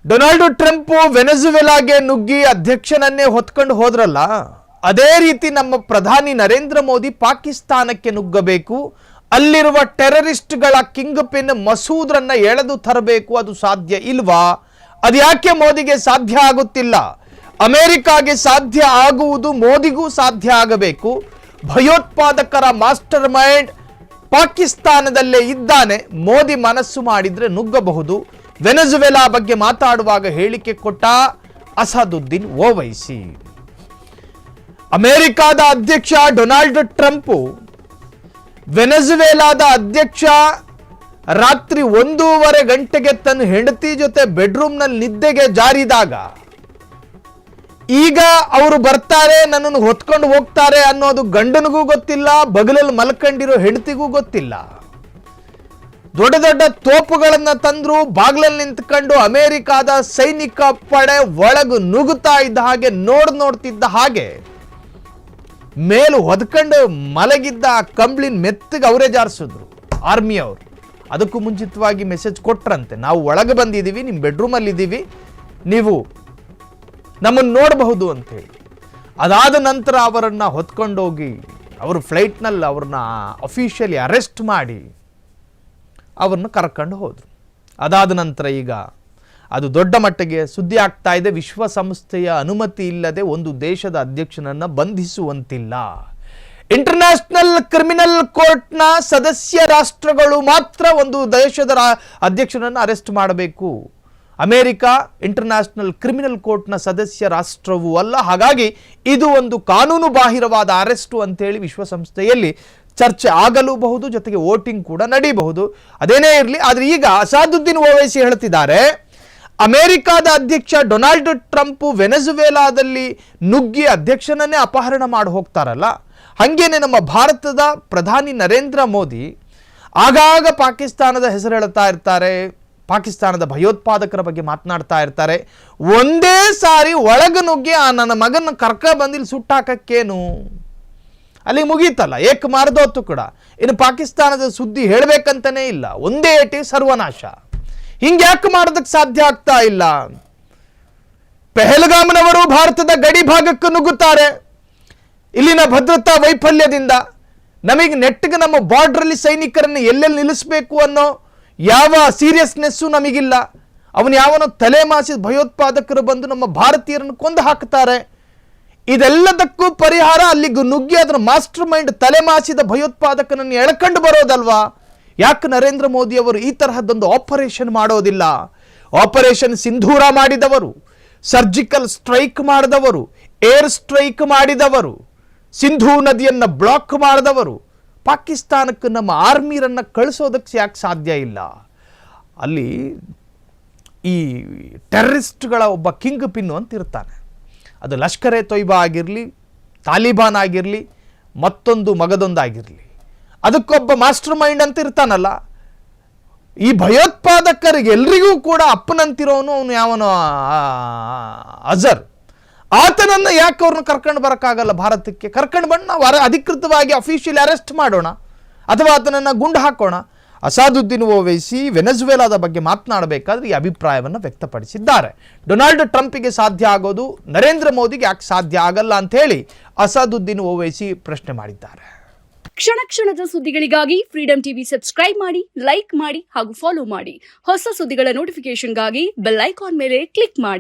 Donald Trump ವೆನೆಜುವೆಲಾಗೆ ನುಗ್ಗಿ ಅಧ್ಯಕ್ಷನನ್ನೇ ಹೊತ್ಕೊಂಡು ಹೋದ್ರಲ್ಲ, ಅದೇ ರೀತಿ ನಮ್ಮ ಪ್ರಧಾನಿ ನರೇಂದ್ರ ಮೋದಿ ಪಾಕಿಸ್ತಾನಕ್ಕೆ ನುಗ್ಗಬೇಕು. ಅಲ್ಲಿರುವ ಟೆರರಿಸ್ಟ್ಗಳ ಕಿಂಗ್ ಪಿನ್ ಮಸೂದ್ರನ್ನ ಎಳೆದು ತರಬೇಕು. ಅದು ಸಾಧ್ಯ ಇಲ್ವಾ? ಅದು ಯಾಕೆ ಮೋದಿಗೆ ಸಾಧ್ಯ ಆಗುತ್ತಿಲ್ಲ? ಅಮೆರಿಕಾಗೆ ಸಾಧ್ಯ ಆಗುವುದು ಮೋದಿಗೂ ಸಾಧ್ಯ ಆಗಬೇಕು. ಭಯೋತ್ಪಾದಕರ ಮಾಸ್ಟರ್ ಮೈಂಡ್ ಪಾಕಿಸ್ತಾನದಲ್ಲೇ ಇದ್ದಾನೆ. ಮೋದಿ ಮನಸ್ಸು ಮಾಡಿದ್ರೆ ನುಗ್ಗಬಹುದು. ವೆನೆಜುವೆಲಾ ಬಗ್ಗೆ ಮಾತಾಡುವಾಗ ಹೇಳಿಕೆ ಕೊಟ್ಟ ಅಸಾದುದ್ದೀನ್ ಓವೈಸಿ. ಅಮೆರಿಕಾದ ಅಧ್ಯಕ್ಷ ಡೊನಾಲ್ಡ್ ಟ್ರಂಪ್ ವೆನೆಜುವೆಲಾದ ಅಧ್ಯಕ್ಷ ರಾತ್ರಿ 1:30 ಗಂಟೆಗೆ ತನ್ನ ಹೆಂಡತಿ ಜೊತೆ ಬೆಡ್ರೂಮ್ನಲ್ಲಿ ನಿದ್ದೆಗೆ ಜಾರಿದಾಗ ಈಗ ಅವರು ಬರ್ತಾರೆ, ನನ್ನನ್ನು ಹೊತ್ಕೊಂಡು ಹೋಗ್ತಾರೆ ಅನ್ನೋದು ಗಂಡನಿಗೂ ಗೊತ್ತಿಲ್ಲ, ಬಗಲಲ್ಲಿ ಮಲ್ಕೊಂಡಿರೋ ಹೆಂಡತಿಗೂ ಗೊತ್ತಿಲ್ಲ. ದೊಡ್ಡ ದೊಡ್ಡ ತೋಪುಗಳನ್ನ ತಂದ್ರು, ಬಾಗ್ಲಲ್ಲಿ ನಿಂತ್ಕೊಂಡು ಅಮೆರಿಕಾದ ಸೈನಿಕ ಪಡೆ ಒಳಗು ನುಗ್ಗುತ್ತಾ ಇದ್ದ ಹಾಗೆ ನೋಡ್ತಿದ್ದ ಹಾಗೆ ಮೇಲು ಹೊದ್ಕೊಂಡು ಮಲಗಿದ್ದ ಕಂಬ್ಳಿನ ಮೆತ್ತಗೆ ಅವರೇ ಜಾರಿಸಿದ್ರು ಆರ್ಮಿ ಅವರು. ಅದಕ್ಕೂ ಮುಂಚಿತವಾಗಿ ಮೆಸೇಜ್ ಕೊಟ್ರಂತೆ, ನಾವು ಒಳಗೆ ಬಂದಿದ್ದೀವಿ, ನಿಮ್ಮ ಬೆಡ್ರೂಮಲ್ಲಿ ಇದ್ದೀವಿ, ನೀವು ನಮ್ಮನ್ನು ನೋಡಬಹುದು ಅಂತೇಳಿ. ಅದಾದ ನಂತರ ಅವರನ್ನು ಹೊತ್ಕೊಂಡೋಗಿ ಅವರು ಫ್ಲೈಟ್ನಲ್ಲಿ ಅವ್ರನ್ನ ಅಫಿಷಿಯಲಿ ಅರೆಸ್ಟ್ ಮಾಡಿ ಅವ್ರನ್ನ ಕರ್ಕೊಂಡು ಹೋದರು. ಅದಾದ ನಂತರ ಈಗ ಅದು ದೊಡ್ಡ ಮಟ್ಟಿಗೆ ಸುದ್ದಿ ಆಗ್ತಾ ಇದೆ. ವಿಶ್ವಸಂಸ್ಥೆಯ ಅನುಮತಿ ಇಲ್ಲದೆ ಒಂದು ದೇಶದ ಅಧ್ಯಕ್ಷನನ್ನು ಬಂಧಿಸುವಂತಿಲ್ಲ. ಇಂಟರ್ನ್ಯಾಷನಲ್ ಕ್ರಿಮಿನಲ್ ಕೋರ್ಟ್ನ ಸದಸ್ಯ ರಾಷ್ಟ್ರಗಳು ಮಾತ್ರ ಒಂದು ದೇಶದ ಅಧ್ಯಕ್ಷನನ್ನು ಅರೆಸ್ಟ್ ಮಾಡಬೇಕು. ಅಮೆರಿಕ ಇಂಟರ್ನ್ಯಾಷನಲ್ ಕ್ರಿಮಿನಲ್ ಕೋರ್ಟ್ನ ಸದಸ್ಯ ರಾಷ್ಟ್ರವೂ ಅಲ್ಲ. ಹಾಗಾಗಿ ಇದು ಒಂದು ಕಾನೂನು ಬಾಹಿರವಾದ ಅರೆಸ್ಟು ಅಂತೇಳಿ ವಿಶ್ವಸಂಸ್ಥೆಯಲ್ಲಿ ಚರ್ಚೆ ಆಗಲೂಬಹುದು, ಜೊತೆಗೆ ವೋಟಿಂಗ್ ಕೂಡ ನಡೀಬಹುದು. ಅದೇನೇ ಇರಲಿ, ಆದರೆ ಈಗ ಅಸಾದುದ್ದೀನ್ ಓವೈಸಿ ಹೇಳ್ತಿದ್ದಾರೆ, ಅಮೆರಿಕಾದ ಅಧ್ಯಕ್ಷ ಡೊನಾಲ್ಡ್ ಟ್ರಂಪ್ ವೆನೆಜುವೆಲಾದಲ್ಲಿ ನುಗ್ಗಿ ಅಧ್ಯಕ್ಷನನ್ನೇ ಅಪಹರಣ ಮಾಡಿ ಹೋಗ್ತಾರಲ್ಲ, ಹಾಗೇನೆ ನಮ್ಮ ಭಾರತದ ಪ್ರಧಾನಿ ನರೇಂದ್ರ ಮೋದಿ ಆಗಾಗ ಪಾಕಿಸ್ತಾನದ ಹೆಸರು ಹೇಳ್ತಾ ಇರ್ತಾರೆ, ಪಾಕಿಸ್ತಾನದ ಭಯೋತ್ಪಾದಕರ ಬಗ್ಗೆ ಮಾತನಾಡ್ತಾ ಇರ್ತಾರೆ. ಒಂದೇ ಸಾರಿ ಒಳಗೆ ನುಗ್ಗಿ ನನ್ನ ಮಗನ ಕರ್ಕ ಬಂದಿಲ್ಲಿ ಸುಟ್ಟಾಕಕ್ಕೇನು, ಅಲ್ಲಿ ಮುಗೀತಲ್ಲ, ಏಕ್ ಮಾರ್ದೋತು ಕೂಡ. ಇನ್ನು ಪಾಕಿಸ್ತಾನದ ಸುದ್ದಿ ಹೇಳಬೇಕಂತನೇ ಇಲ್ಲ, ಒಂದೇ ಏಟಿ ಸರ್ವನಾಶ. ಹಿಂಗೆ ಯಾಕೆ ಮಾಡೋದಕ್ಕೆ ಸಾಧ್ಯ ಆಗ್ತಾ ಇಲ್ಲ? ಪೆಹಲ್ಗಾಮ್ನವರು ಭಾರತದ ಗಡಿ ಭಾಗಕ್ಕೆ ನುಗ್ಗುತ್ತಾರೆ. ಇಲ್ಲಿನ ಭದ್ರತಾ ವೈಫಲ್ಯದಿಂದ ನಮಗೆ ನೆಟ್ಟಿಗೆ ನಮ್ಮ ಬಾರ್ಡ್ರಲ್ಲಿ ಸೈನಿಕರನ್ನು ಎಲ್ಲೆಲ್ಲಿ ನಿಲ್ಲಿಸಬೇಕು ಅನ್ನೋ ಯಾವ ಸೀರಿಯಸ್ನೆಸ್ಸು ನಮಗಿಲ್ಲ. ಅವನು ಯಾವನೋ ತಲೆ ಮಾಸಿದ ಭಯೋತ್ಪಾದಕರು ಬಂದು ನಮ್ಮ ಭಾರತೀಯರನ್ನು ಕೊಂದು ಹಾಕ್ತಾರೆ. ಇದೆಲ್ಲದಕ್ಕೂ ಪರಿಹಾರ ಅಲ್ಲಿಗೂ ನುಗ್ಗಿ ಅದರ ಮಾಸ್ಟರ್ ಮೈಂಡ್ ತಲೆಮಾಸಿದ ಭಯೋತ್ಪಾದಕನನ್ನು ಎಳ್ಕೊಂಡು ಬರೋದಲ್ವಾ? ಯಾಕೆ ನರೇಂದ್ರ ಮೋದಿ ಅವರು ಈ ತರಹದೊಂದು ಆಪರೇಷನ್ ಮಾಡೋದಿಲ್ಲ? ಆಪರೇಷನ್ ಸಿಂಧೂರ ಮಾಡಿದವರು, ಸರ್ಜಿಕಲ್ ಸ್ಟ್ರೈಕ್ ಮಾಡಿದವರು, ಏರ್ ಸ್ಟ್ರೈಕ್ ಮಾಡಿದವರು, ಸಿಂಧೂ ನದಿಯನ್ನು ಬ್ಲಾಕ್ ಮಾಡಿದವರು, ಪಾಕಿಸ್ತಾನಕ್ಕೆ ನಮ್ಮ ಆರ್ಮಿರನ್ನು ಕಳಿಸೋದಕ್ಕೆ ಯಾಕೆ ಸಾಧ್ಯ ಇಲ್ಲ? ಅಲ್ಲಿ ಈ ಟೆರರಿಸ್ಟ್ಗಳ ಒಬ್ಬ ಕಿಂಗ್ ಪಿನ್ ಅಂತ ಇರ್ತಾನೆ. ಅದು ಲಷ್ಕರ್ ಎ ತೊಯ್ಬಾ ಆಗಿರಲಿ, ತಾಲಿಬಾನ್ ಆಗಿರಲಿ, ಮತ್ತೊಂದು ಮಗದೊಂದಾಗಿರಲಿ, ಅದಕ್ಕೊಬ್ಬ ಮಾಸ್ಟರ್ ಮೈಂಡ್ ಅಂತ ಇರ್ತಾನಲ್ಲ. ಈ ಭಯೋತ್ಪಾದಕರಿಗೆ ಎಲ್ರಿಗೂ ಕೂಡ ಅಪ್ಪನಂತಿರೋನು ಅವನು ಯಾವನೋ ಅಜರ್, ಆತನನ್ನು ಯಾಕೆ ಅವ್ರನ್ನ ಕರ್ಕೊಂಡು ಬರೋಕ್ಕಾಗಲ್ಲ? ಭಾರತಕ್ಕೆ ಕರ್ಕೊಂಡು ಬಂದು ನಾವು ಅಧಿಕೃತವಾಗಿ ಅಫಿಷಿಯಲಿ ಅರೆಸ್ಟ್ ಮಾಡೋಣ, ಅಥವಾ ಆತನನ್ನು ಗುಂಡು ಹಾಕೋಣ. ಅಸಾದುದ್ದೀನ್ ಓವೈಸಿ ವೆನೆಜುವೆಲಾದ ಬಗ್ಗೆ ಮಾತನಾಡಬೇಕಾದ್ರೆ ಈ ಅಭಿಪ್ರಾಯವನ್ನು ವ್ಯಕ್ತಪಡಿಸಿದ್ದಾರೆ. ಡೊನಾಲ್ಡ್ ಟ್ರಂಪ್ಗೆ ಸಾಧ್ಯ ಆಗೋದು ನರೇಂದ್ರ ಮೋದಿಗೆ ಯಾಕೆ ಸಾಧ್ಯ ಆಗಲ್ಲ ಅಂತ ಹೇಳಿ ಅಸಾದುದ್ದೀನ್ ಓವೈಸಿ ಪ್ರಶ್ನೆ ಮಾಡಿದ್ದಾರೆ. ಕ್ಷಣ ಕ್ಷಣದ ಸುದ್ದಿಗಳಿಗಾಗಿ ಫ್ರೀಡಂ ಟಿವಿ ಸಬ್ಸ್ಕ್ರೈಬ್ ಮಾಡಿ, ಲೈಕ್ ಮಾಡಿ ಹಾಗೂ ಫಾಲೋ ಮಾಡಿ. ಹೊಸ ಸುದ್ದಿಗಳ ನೋಟಿಫಿಕೇಶನ್ಗಾಗಿ ಬೆಲ್ ಐಕಾನ್ ಮೇಲೆ ಕ್ಲಿಕ್ ಮಾಡಿ.